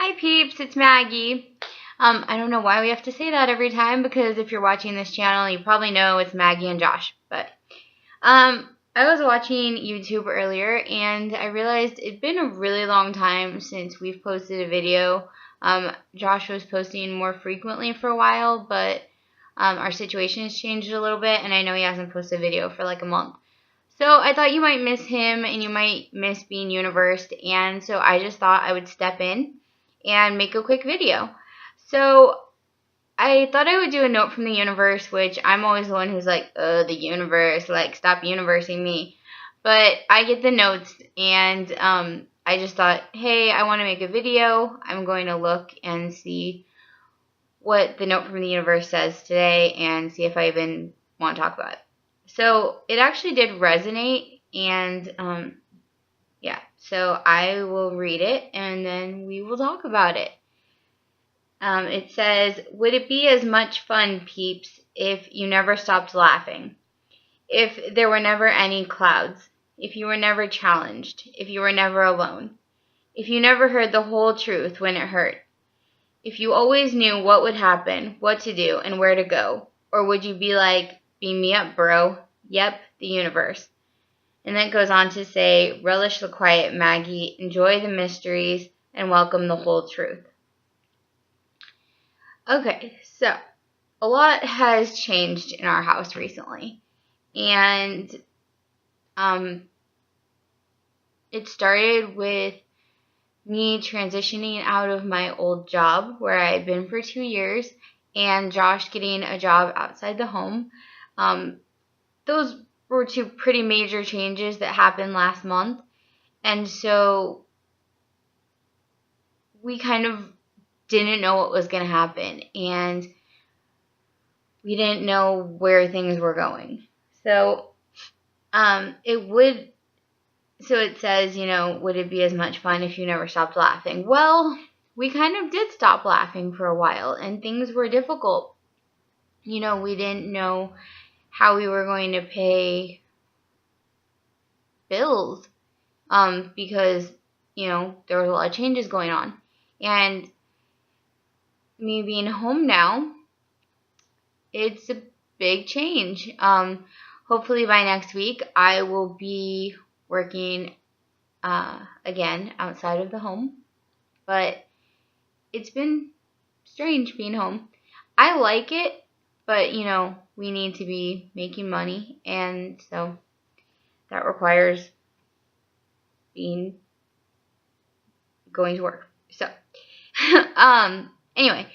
Hi peeps, it's Maggie. I don't know why we have to say that every time because if you're watching this channel, you probably know it's Maggie and Josh. But I was watching YouTube earlier and I realized it'd been a really long time since we've posted a video. Josh was posting more frequently for a while, but our situation has changed a little bit and I know he hasn't posted a video for like a month. So I thought you might miss him and you might miss being universed, and so I just thought I would step in and make a quick video. So I thought I would do a note from the universe, which I'm always the one who's like, the universe, like stop universing me. But I get the notes and I just thought, hey, I want to make a video. I'm going to look and see what the note from the universe says today and see if I even want to talk about it. So it actually did resonate, and yeah, so I will read it and then we will talk about it. It says, would it be as much fun, peeps, if you never stopped laughing? If there were never any clouds? If you were never challenged? If you were never alone? If you never heard the whole truth when it hurt? If you always knew what would happen, what to do, and where to go? Or would you be like, beam me up, bro? Yep, the universe. And then it goes on to say, relish the quiet, Maggie, enjoy the mysteries, and welcome the whole truth. Okay, so a lot has changed in our house recently. And it started with me transitioning out of my old job where I had been for 2 years and Josh getting a job outside the home. Those were two pretty major changes that happened last month. And so we kind of didn't know what was going to happen. And we didn't know where things were going. So it says, would it be as much fun if you never stopped laughing? Well, we kind of did stop laughing for a while and things were difficult. We didn't know how we were going to pay bills because, there was a lot of changes going on. And me being home now, it's a big change. Hopefully by next week, I will be working again outside of the home. But it's been strange being home. I like it, but, we need to be making money. And so that requires going to work. So, anyway,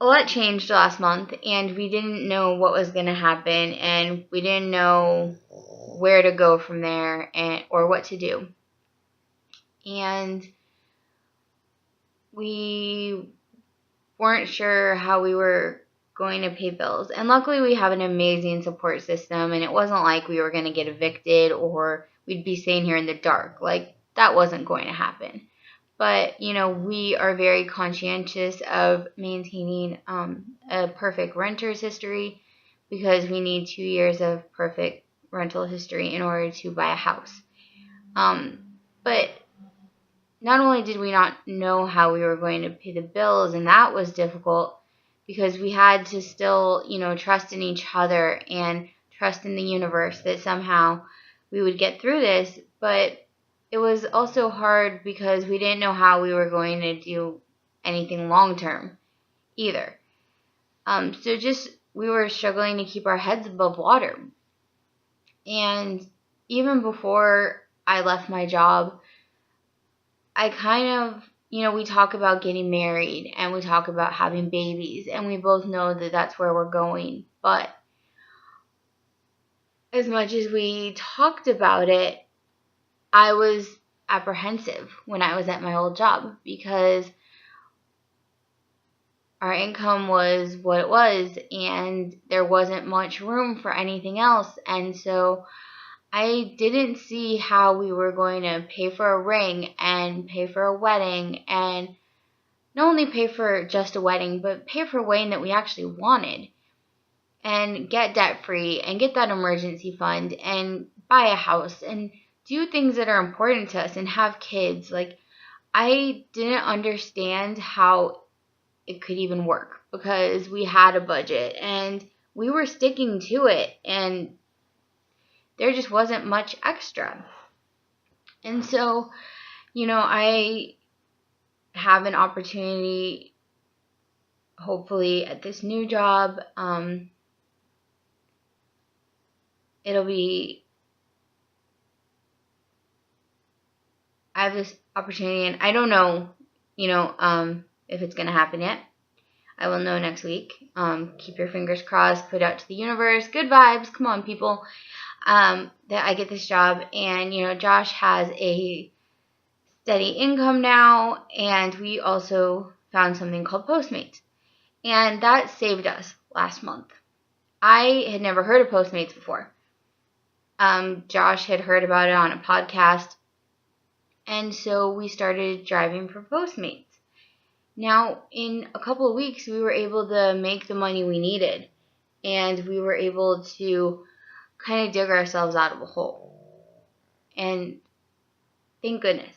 a lot changed last month, and we didn't know what was going to happen, and we didn't know where to go from there or what to do. And we weren't sure how we were going to pay bills. And luckily we have an amazing support system, and it wasn't like we were going to get evicted or we'd be staying here in the dark. Like, that wasn't going to happen. But, we are very conscientious of maintaining a perfect renter's history because we need 2 years of perfect rental history in order to buy a house. But not only did we not know how we were going to pay the bills, and that was difficult because we had to still, trust in each other and trust in the universe that somehow we would get through this. But it was also hard because we didn't know how we were going to do anything long term either. So we were struggling to keep our heads above water. And even before I left my job, I kind of, we talk about getting married and we talk about having babies, and we both know that that's where we're going. But as much as we talked about it, I was apprehensive when I was at my old job because our income was what it was and there wasn't much room for anything else. And so I didn't see how we were going to pay for a ring and pay for a wedding, and not only pay for just a wedding, but pay for a wedding that we actually wanted, and get debt free and get that emergency fund and buy a house and do things that are important to us and have kids. Like, I didn't understand how it could even work because we had a budget and we were sticking to it, and there just wasn't much extra. And so, I have an opportunity, hopefully, at this new job. I have this opportunity, and I don't know, if it's going to happen yet. I will know next week. Keep your fingers crossed, put out to the universe. Good vibes. Come on, people. That I get this job. And, Josh has a steady income now, and we also found something called Postmates. And that saved us last month. I had never heard of Postmates before. Josh had heard about it on a podcast, and so we started driving for Postmates. Now, in a couple of weeks, we were able to make the money we needed, and we were able to kind of dig ourselves out of a hole. And thank goodness.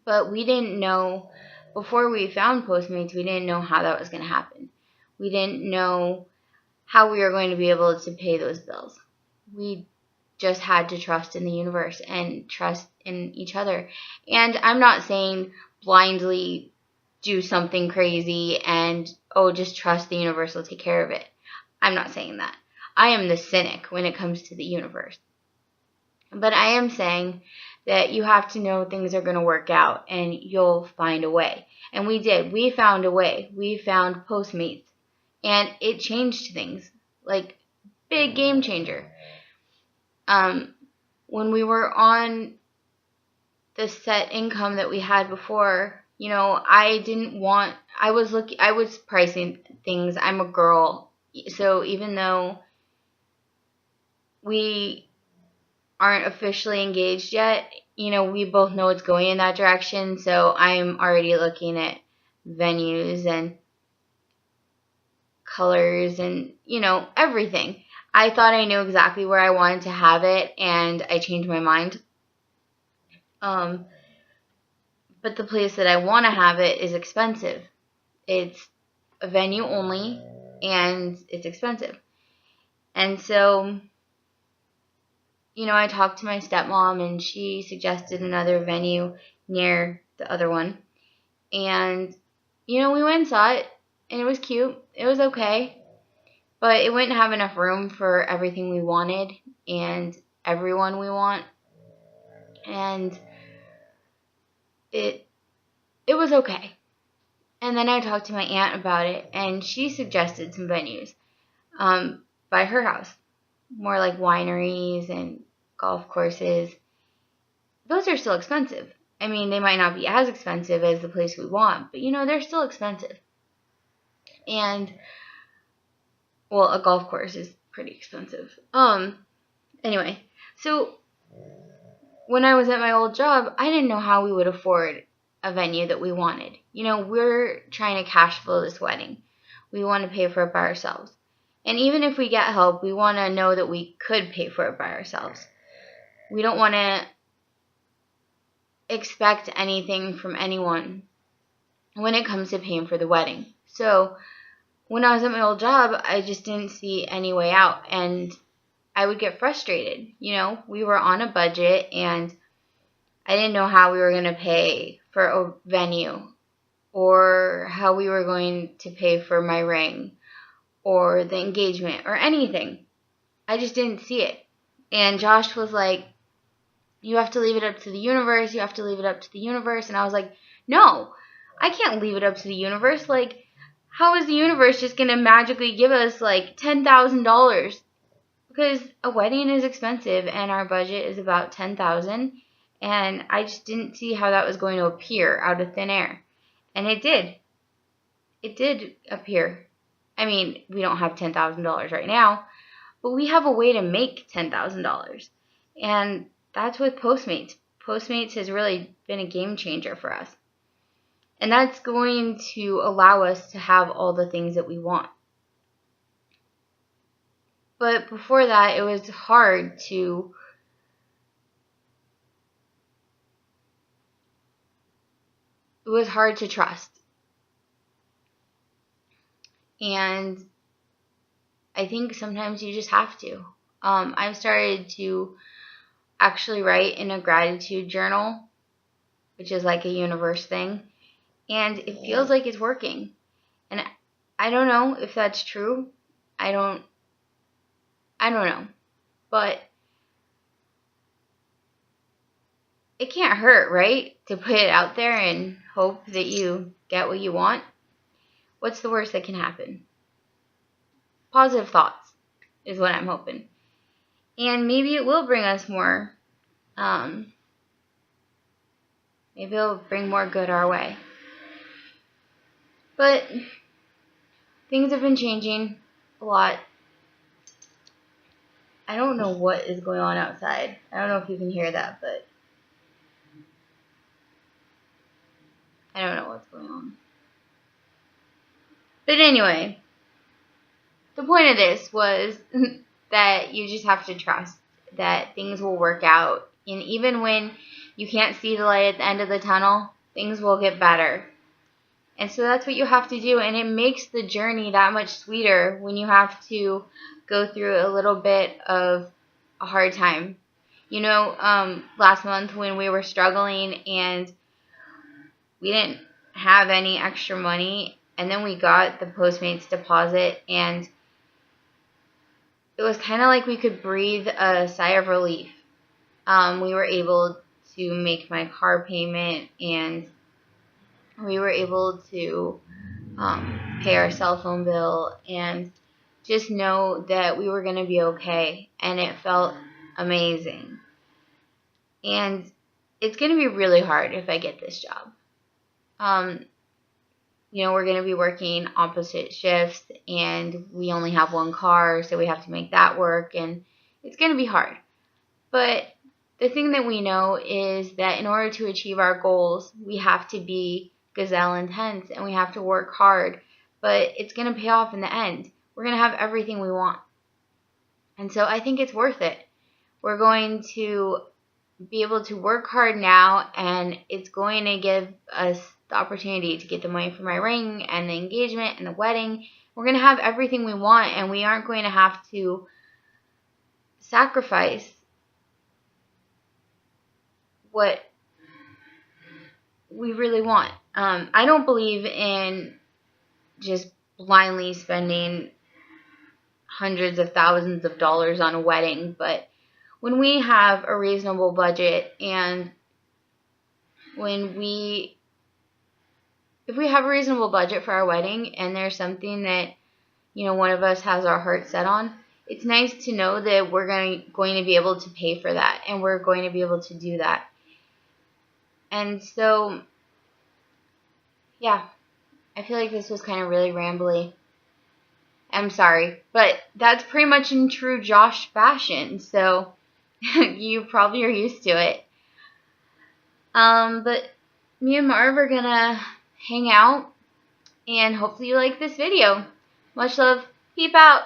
But we didn't know, before we found Postmates, we didn't know how that was going to happen. We didn't know how we were going to be able to pay those bills. We just had to trust in the universe and trust in each other. And I'm not saying blindly do something crazy and, just trust the universe will take care of it. I'm not saying that. I am the cynic when it comes to the universe. But I am saying that you have to know things are going to work out and you'll find a way. And we did. We found a way. We found Postmates. And it changed things. Like, big game changer. When we were on the set income that we had before, I was pricing things. I'm a girl. So even though we aren't officially engaged yet, we both know it's going in that direction. So I'm already looking at venues and colors and, everything. I thought I knew exactly where I wanted to have it, and I changed my mind. But the place that I want to have it is expensive. It's a venue only, and it's expensive. And so, I talked to my stepmom, and she suggested another venue near the other one. And, we went and saw it, and it was cute. It was okay. But it wouldn't have enough room for everything we wanted and everyone we want. And it was okay. And then I talked to my aunt about it, and she suggested some venues by her house. More like wineries and golf courses. Those are still expensive. I mean, they might not be as expensive as the place we want, but they're still expensive. And, well, a golf course is pretty expensive. Anyway, so when I was at my old job, I didn't know how we would afford a venue that we wanted. We're trying to cash flow this wedding. We want to pay for it by ourselves. And even if we get help, we want to know that we could pay for it by ourselves. We don't want to expect anything from anyone when it comes to paying for the wedding. So when I was at my old job, I just didn't see any way out, and I would get frustrated. We were on a budget, and I didn't know how we were going to pay for a venue, or how we were going to pay for my ring, or the engagement, or anything. I just didn't see it. And Josh was like, you have to leave it up to the universe, you have to leave it up to the universe. And I was like, no, I can't leave it up to the universe. Like, how is the universe just going to magically give us like $10,000? Because a wedding is expensive, and our budget is about $10,000, and I just didn't see how that was going to appear out of thin air. And it did. It did appear. I mean, we don't have $10,000 right now, but we have a way to make $10,000. And that's with Postmates. Postmates has really been a game changer for us. And that's going to allow us to have all the things that we want. But before that, it was hard. It it was hard to trust. And I think sometimes you just have to. I've started to actually write in a gratitude journal, which is like a universe thing, and it feels like it's working. And I don't know if that's true. I don't know. But it can't hurt, right? To put it out there and hope that you get what you want. What's the worst that can happen? Positive thoughts is what I'm hoping. And maybe it will bring us more, maybe it'll bring more good our way. But things have been changing a lot. I don't know what is going on outside. I don't know if you can hear that, but I don't know what's going on. But anyway, the point of this was that you just have to trust that things will work out. And even when you can't see the light at the end of the tunnel, things will get better. And so that's what you have to do. And it makes the journey that much sweeter when you have to go through a little bit of a hard time. You know, last month when we were struggling and we didn't have any extra money, and then we got the Postmates deposit, and it was kind of like we could breathe a sigh of relief. We were able to make my car payment, and we were able to pay our cell phone bill, and just know that we were going to be okay. And it felt amazing. And it's going to be really hard if I get this job. You know, we're going to be working opposite shifts, and we only have one car, so we have to make that work, and it's going to be hard. But the thing that we know is that in order to achieve our goals, we have to be gazelle intense, and we have to work hard. But it's going to pay off in the end. We're going to have everything we want. And so I think it's worth it. We're going to be able to work hard now, and it's going to give us the opportunity to get the money for my ring and the engagement and the wedding. We're going to have everything we want, and we aren't going to have to sacrifice what we really want. I don't believe in just blindly spending hundreds of thousands of dollars on a wedding, but when we have a reasonable budget, and if we have a reasonable budget for our wedding, and there's something that, you know, one of us has our heart set on, it's nice to know that we're going to be able to pay for that, and we're going to be able to do that. And so, yeah, I feel like this was kind of really rambly. I'm sorry, but that's pretty much in true Josh fashion, so you probably are used to it. But me and Marv are gonna hang out, and hopefully you like this video. Much love. Peep out.